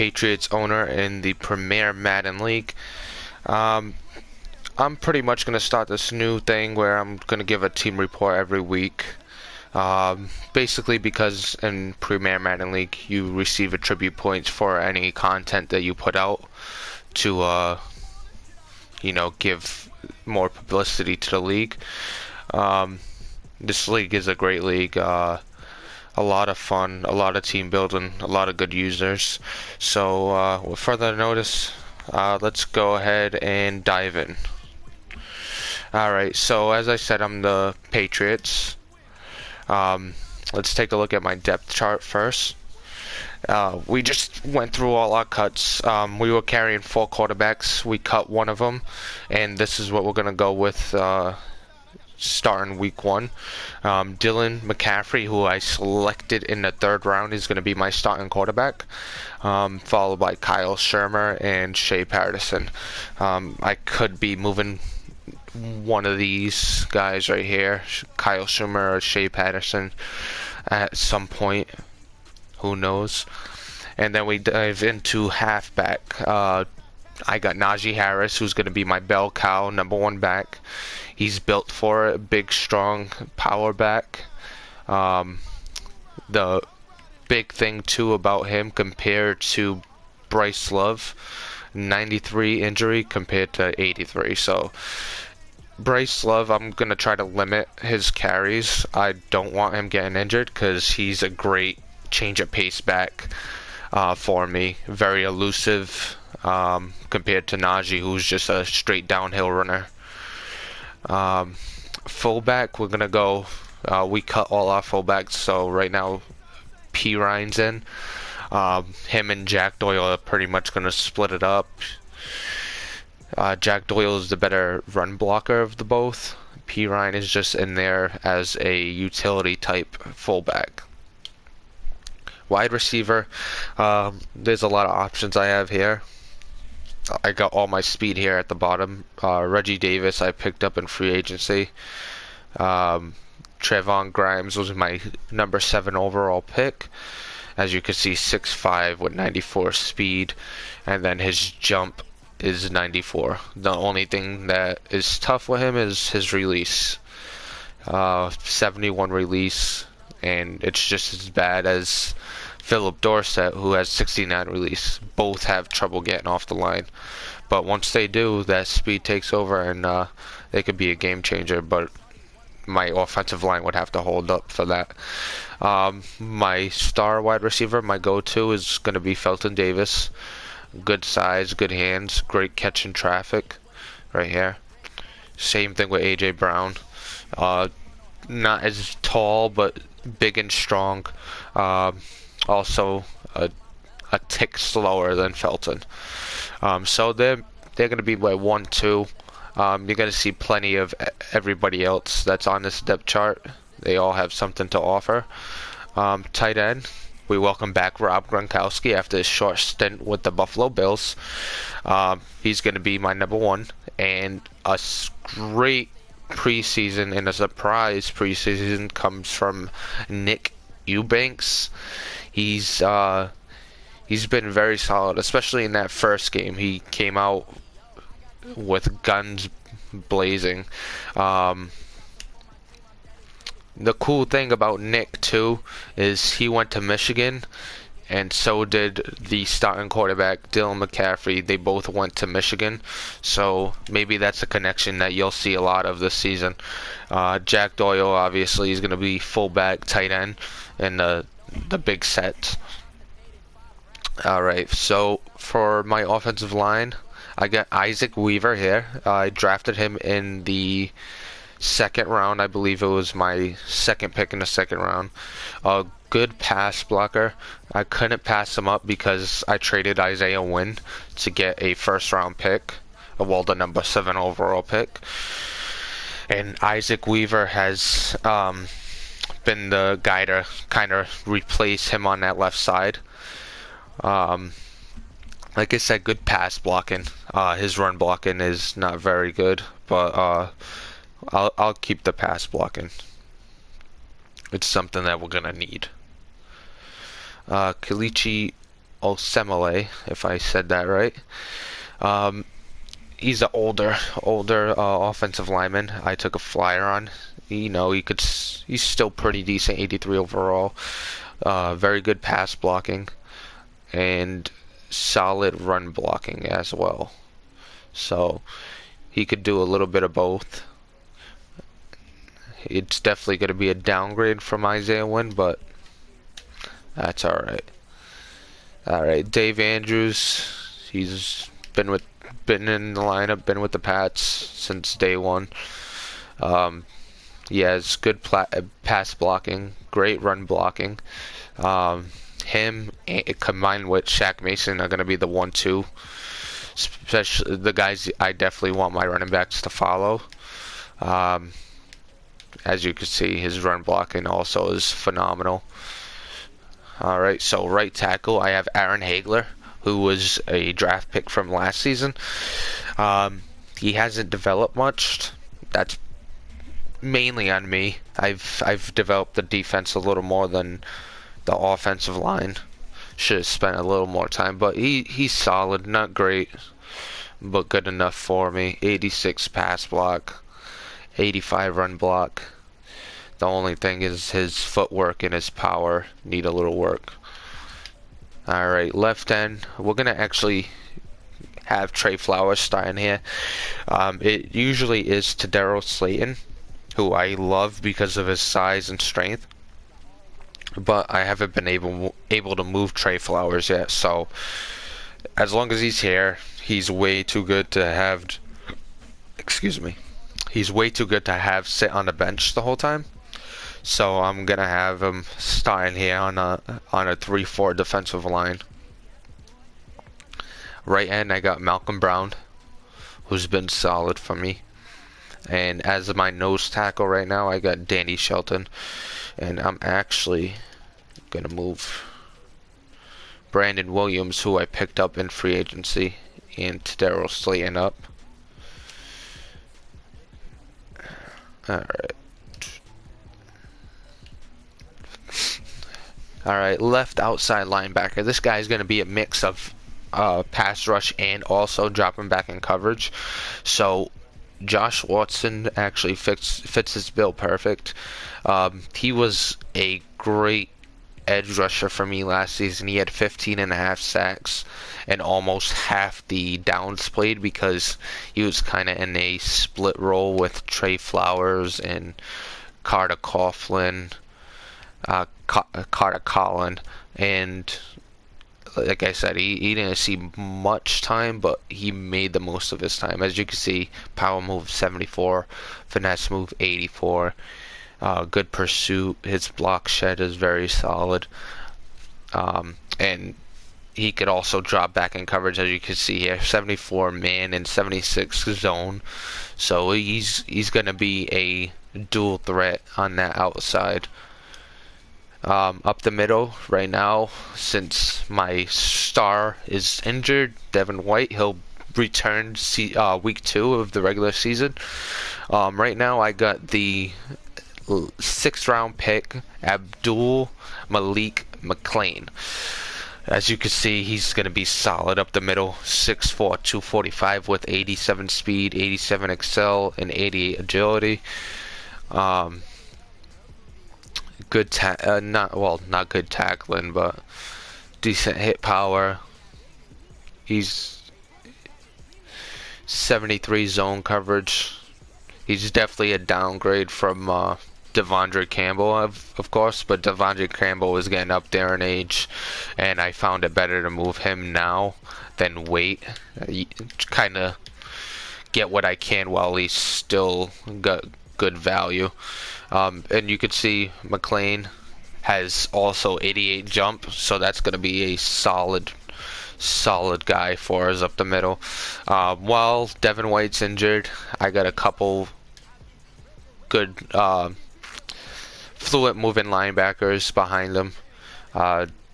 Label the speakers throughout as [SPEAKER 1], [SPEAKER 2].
[SPEAKER 1] Patriots owner in the Premier Madden League. Um, I'm pretty much going to start this new thing where I'm going to give a team report every week. Basically because in Premier Madden League you receive attribute points for any content that you put out to, give more publicity to the league. Um, this league is a great league. A lot of fun, a lot of team building, a lot of good users. So, with further notice, let's go ahead and dive in. Alright, so as I said, I'm the Patriots. Let's take a look at my depth chart first. We just went through all our cuts. We were carrying 4 quarterbacks. We cut one of them, and this is what we're going to go with starting week 1. Dylan McCaffrey, who I selected in the 3rd round, is going to be my starting quarterback, followed by Kyle Shermer and Shea Patterson. I could be moving one of these guys right here, Kyle Shermer or Shea Patterson, at some point. Who knows? And then we dive into halfback. I got Najee Harris, who's going to be my bell cow, number 1 back. He's built for it, big, strong power back. The big thing, too, about him compared to Bryce Love, 93 injury compared to 83. So, Bryce Love, I'm going to try to limit his carries. I don't want him getting injured because he's a great change of pace back for me. Very elusive compared to Najee, who's just a straight downhill runner. Fullback, we're gonna go. We cut all our fullbacks, so right now P. Ryan's in. Him and Jack Doyle are pretty much gonna split it up. Jack Doyle is the better run blocker of the both. P. Ryan is just in there as a utility type fullback. Wide receiver, there's a lot of options I have here. I got all my speed here at the bottom. Reggie Davis I picked up in free agency. Trevon Grimes was my number 7 overall pick. As you can see, 6'5" with 94 speed, and then his jump is 94. The only thing that is tough with him is his release. 71 release, and it's just as bad as Philip Dorsett, who has 69 release. Both have trouble getting off the line, but once they do, that speed takes over, and they could be a game changer. But my offensive line would have to hold up for that. My star wide receiver, my go-to, is going to be Felton Davis. Good size, good hands, great catch in traffic, right here. Same thing with AJ Brown. Not as tall, but big and strong. Also a tick slower than Felton. So they're going to be my 1-2. You're going to see plenty of everybody else that's on this depth chart. They all have something to offer. Tight end, we welcome back Rob Gronkowski after his short stint with the Buffalo Bills. He's going to be my number 1, and a great preseason and a surprise preseason comes from Nick Eubanks. He's been very solid, especially in that first game. He came out with guns blazing. The cool thing about Nick too is he went to Michigan, and so did the starting quarterback Dylan McCaffrey. They both went to Michigan, so maybe that's a connection that you'll see a lot of this season. Jack Doyle obviously is going to be fullback, tight end, in the big sets. Alright, so for my offensive line, I got Isaac Weaver here. I drafted him in the 2nd round. I believe it was my 2nd pick in the 2nd round. A good pass blocker. I couldn't pass him up because I traded Isaiah Wynn to get a 1st round pick. Well, the number 7 overall pick. And Isaac Weaver has been the guy to kind of replace him on that left side. Like I said, good pass blocking. His run blocking is not very good, but I'll keep the pass blocking. It's something that we're gonna need. Kalichi Osemele, if I said that right. Um, he's an older offensive lineman. I took a flyer on. You know, he's still pretty decent, 83 overall. Very good pass blocking and solid run blocking as well. So he could do a little bit of both. It's definitely going to be a downgrade from Isaiah Wynn, but that's all right. All right, Dave Andrews. He's been in the lineup, been with the Pats since day one. Um, he has good pass blocking, great run blocking. Him combined with Shaq Mason are going to be the 1-2. Especially the guys I definitely want my running backs to follow. Um, as you can see, his run blocking also is phenomenal. All right, so right tackle, I have Aaron Hagler, who was a draft pick from last season. He hasn't developed much. That's mainly on me. I've developed the defense a little more than the offensive line. Should have spent a little more time, but he's solid, not great, but good enough for me. 86 pass block, 85 run block. The only thing is his footwork and his power need a little work. Alright, left end. We're going to actually have Trey Flowers starting here. It usually is Tadaro Slayton, who I love because of his size and strength. But I haven't been able to move Trey Flowers yet. So as long as he's here, he's way too good to have. Excuse me. He's way too good to have sit on the bench the whole time. So I'm gonna have him starting here on a 3-4 defensive line. Right end, I got Malcolm Brown, who's been solid for me. And as my nose tackle right now, I got Danny Shelton. And I'm actually gonna move Brandon Williams, who I picked up in free agency, and Tadaro Slayton up. Alright. Alright, left outside linebacker. This guy's going to be a mix of pass rush and also dropping back in coverage. So Josh Watson actually fits his bill perfect. He was a great edge rusher for me last season. He had 15.5 sacks and almost half the downs played because he was kind of in a split role with Trey Flowers and Carter Coughlin. Carter Collin, and like I said, he didn't see much time, but he made the most of his time. As you can see, power move 74, finesse move 84, good pursuit. His block shed is very solid, and he could also drop back in coverage, as you can see here, 74 man and 76 zone. So he's gonna be a dual threat on that outside. Up the middle right now, since my star is injured, Devin White, he'll return week 2 of the regular season. Right now I got the 6th round pick, Abdul Malik McLean. As you can see, he's going to be solid up the middle, 6'4", 245 with 87 speed, 87 excel, and 88 agility. Good not good tackling, but decent hit power. He's 73 zone coverage. He's definitely a downgrade from Devondre Campbell, of course, but Devondre Campbell is getting up there in age, and I found it better to move him now than wait. Kind of get what I can while he's still got good value. And you can see McLean has also 88 jump, so that's going to be a solid guy for us up the middle. While Devin White's injured, I got a couple good fluent moving linebackers behind them.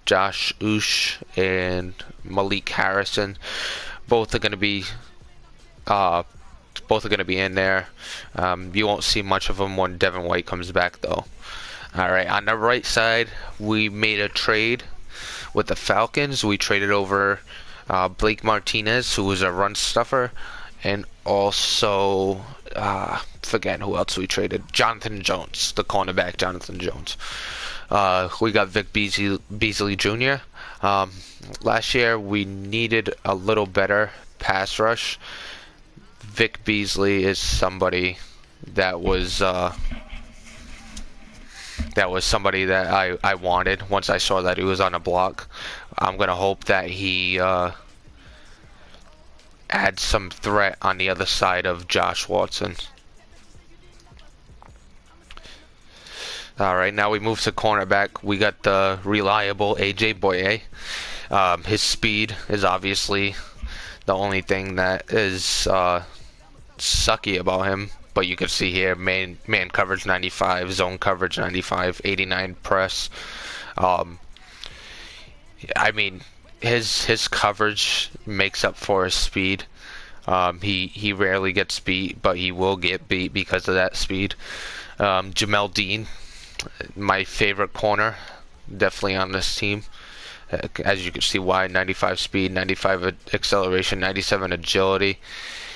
[SPEAKER 1] Josh Ush and Malik Harrison, both are going to be in there. You won't see much of them when Devin White comes back, though. All right, on the right side, we made a trade with the Falcons. We traded over Blake Martinez, who was a run stuffer, and also forget who else we traded. Jonathan Jones, the cornerback, Jonathan Jones. We got Vic Beasley Jr. Last year we needed a little better pass rush. Vic Beasley is somebody that was somebody that I wanted once I saw that he was on a block. I'm gonna hope that he adds some threat on the other side of Josh Watson. Alright, now we move to cornerback. We got the reliable AJ Boye. His speed is obviously the only thing that is sucky about him. But you can see here, man coverage 95, zone coverage 95, 89 press. I mean, his coverage makes up for his speed. He rarely gets beat, but he will get beat because of that speed. Jamel Dean, my favorite corner, definitely on this team. As you can see why, 95 speed, 95 acceleration, 97 agility.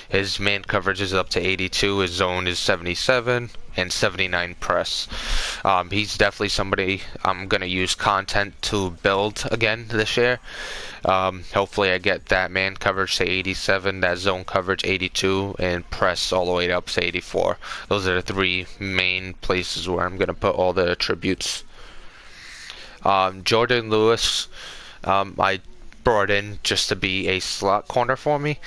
[SPEAKER 1] His man coverage is up to 82, his zone is 77, and 79 press. He's definitely somebody I'm going to use content to build again this year. Hopefully I get that man coverage to 87, that zone coverage 82, and press all the way up to 84. Those are the three main places where I'm going to put all the attributes. Jordan Lewis, I brought in just to be a slot corner for me.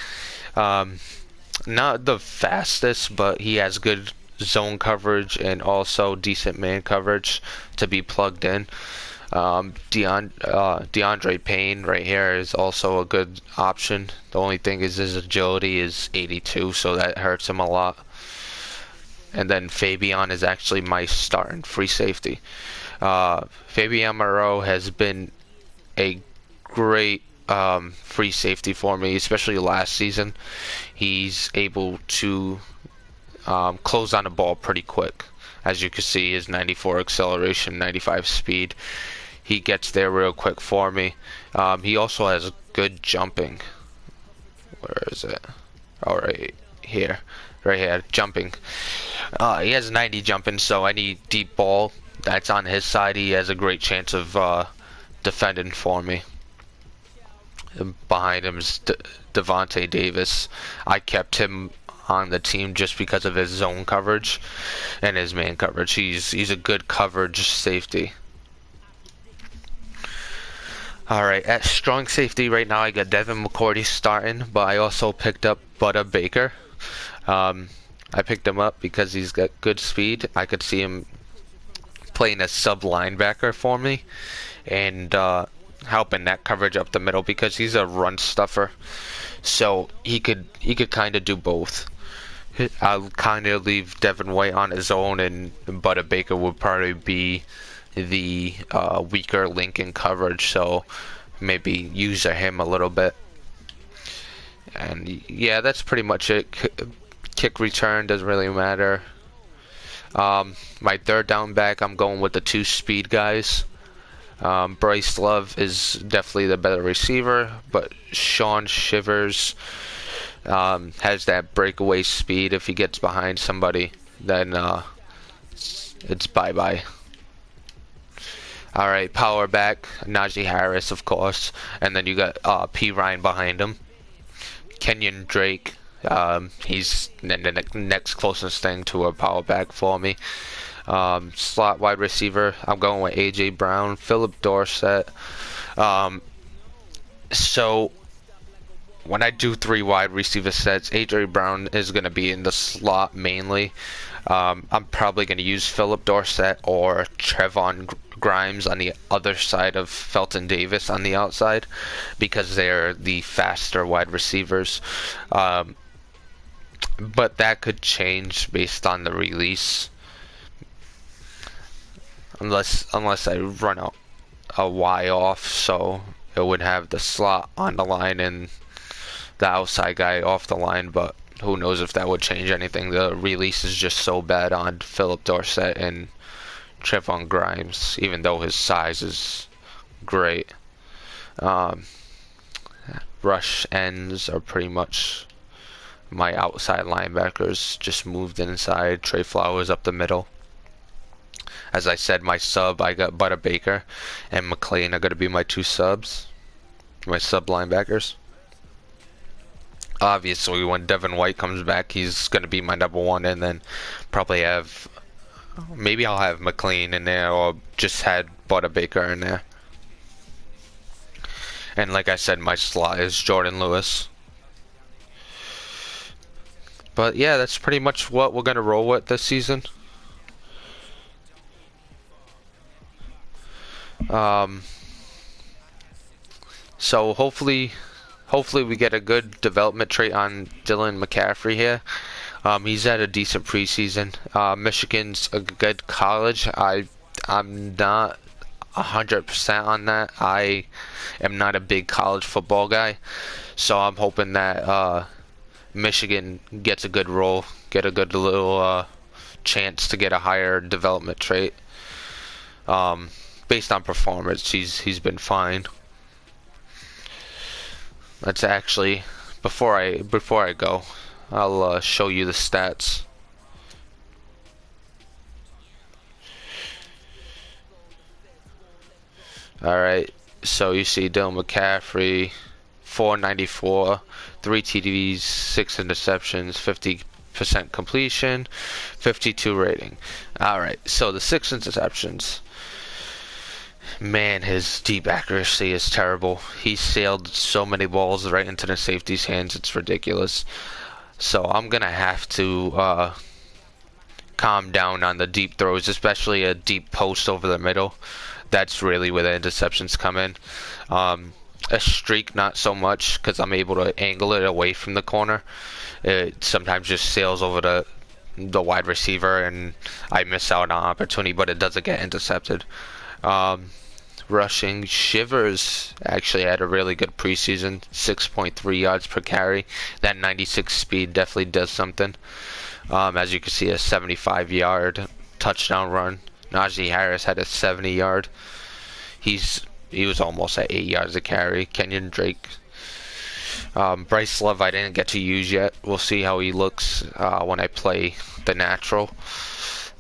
[SPEAKER 1] Not the fastest, but he has good zone coverage and also decent man coverage to be plugged in. DeAndre Payne right here is also a good option. The only thing is his agility is 82, so that hurts him a lot. And then Fabian is actually my starting free safety. Fabian Moreau has been a great free safety for me, especially last season. He's able to close on the ball pretty quick. As you can see, his 94 acceleration, 95 speed. He gets there real quick for me. He also has good jumping. Where is it? Oh, right here. Right here, jumping. He has 90 jumping, so any deep ball that's on his side, he has a great chance of defending for me. And behind him is Devontae Davis. I kept him on the team just because of his zone coverage and his man coverage. He's a good coverage safety. Alright, at strong safety right now I got Devin McCourty starting, but I also picked up Budda Baker. I picked him up because he's got good speed. I could see him playing a sub linebacker for me and helping that coverage up the middle because he's a run stuffer. So he could kind of do both. I'll kind of leave Devin White on his own, and Budda Baker would probably be the weaker link in coverage, so maybe use him a little bit. And yeah, that's pretty much it. Kick return doesn't really matter. My third down back, I'm going with the two speed guys. Bryce Love is definitely the better receiver, but Sean Shivers has that breakaway speed. If he gets behind somebody, then it's bye-bye. Alright, power back, Najee Harris, of course, and then you got P. Ryan behind him. Kenyon Drake, he's the next closest thing to a power back for me. Slot wide receiver, I'm going with AJ Brown, Philip Dorsett. So when I do three wide receiver sets, AJ Brown is going to be in the slot mainly. I'm probably going to use Philip Dorsett or Trevon Grimes on the other side of Felton Davis on the outside because they're the faster wide receivers. But that could change based on the release. Unless I run out a Y off, so it would have the slot on the line and the outside guy off the line, but who knows if that would change anything. The release is just so bad on Philip Dorsett and Trevon Grimes, even though his size is great. Um, rush ends are pretty much my outside linebackers. Just moved inside. Trey Flowers up the middle. As I said, my sub, I got Butter Baker and McLean are going to be my two subs, my sub linebackers. Obviously, when Devin White comes back, he's going to be my number one, and then probably have, maybe I'll have McLean in there, or just had Butter Baker in there. And like I said, my slot is Jordan Lewis. But yeah, that's pretty much what we're going to roll with this season. So hopefully we get a good development trait on Dylan McCaffrey here. He's had a decent preseason. Michigan's a good college. I'm not 100% on that. I am not a big college football guy, so I'm hoping that Michigan gets a good role, get a good little chance to get a higher development trait. Based on performance, he's been fine. Let's actually, before I go, I'll show you the stats. Alright, so you see Dylan McCaffrey, 494, 3 TDs, 6 interceptions, 50% completion, 52 rating. Alright, so the 6 interceptions. Man, his deep accuracy is terrible. He sailed so many balls right into the safety's hands, it's ridiculous. So I'm going to have to calm down on the deep throws, especially a deep post over the middle. That's really where the interceptions come in. A streak, not so much, because I'm able to angle it away from the corner. It sometimes just sails over the wide receiver, and I miss out on opportunity, but it doesn't get intercepted. Rushing, Shivers actually had a really good preseason, 6.3 yards per carry. That 96 speed definitely does something. As you can see, a 75-yard touchdown run. Najee Harris had a 70-yard. He was almost at 8 yards a carry. Kenyon Drake. Bryce Love I didn't get to use yet. We'll see how he looks when I play the natural.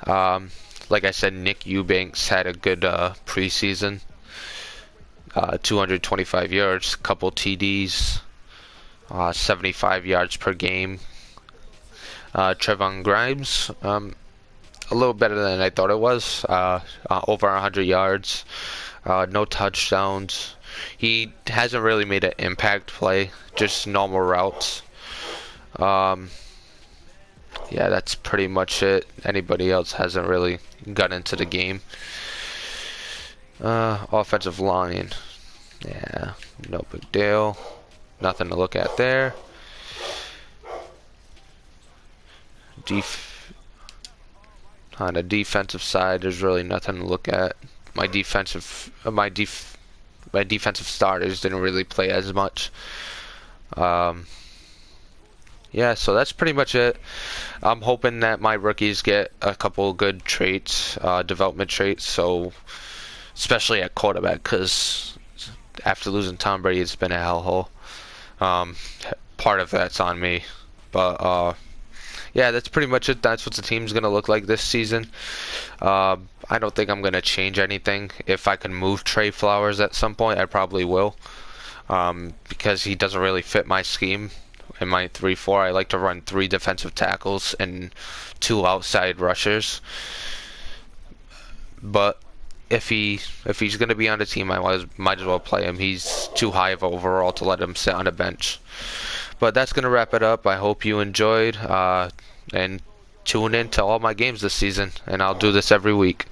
[SPEAKER 1] Like I said, Nick Eubanks had a good preseason. 225 yards, couple TDs, 75 yards per game. Trevon Grimes, a little better than I thought it was. Over 100 yards, no touchdowns. He hasn't really made an impact play, just normal routes. Yeah, that's pretty much it. Anybody else hasn't really got into the game. Offensive line. Yeah, no big deal. Nothing to look at there. On the defensive side, there's really nothing to look at. My defensive starters didn't really play as much. Yeah, so that's pretty much it. I'm hoping that my rookies get a couple good traits, development traits, so especially at quarterback, because after losing Tom Brady, it's been a hellhole. Part of that's on me, but yeah, that's pretty much it. That's what the team's gonna look like this season. I don't think I'm gonna change anything. If I can move Trey Flowers at some point, I probably will, because he doesn't really fit my scheme. In my 3-4, I like to run 3 defensive tackles and 2 outside rushers. But if he's going to be on the team, I might as well play him. He's too high of overall to let him sit on the bench. But that's going to wrap it up. I hope you enjoyed, and tune in to all my games this season, and I'll do this every week.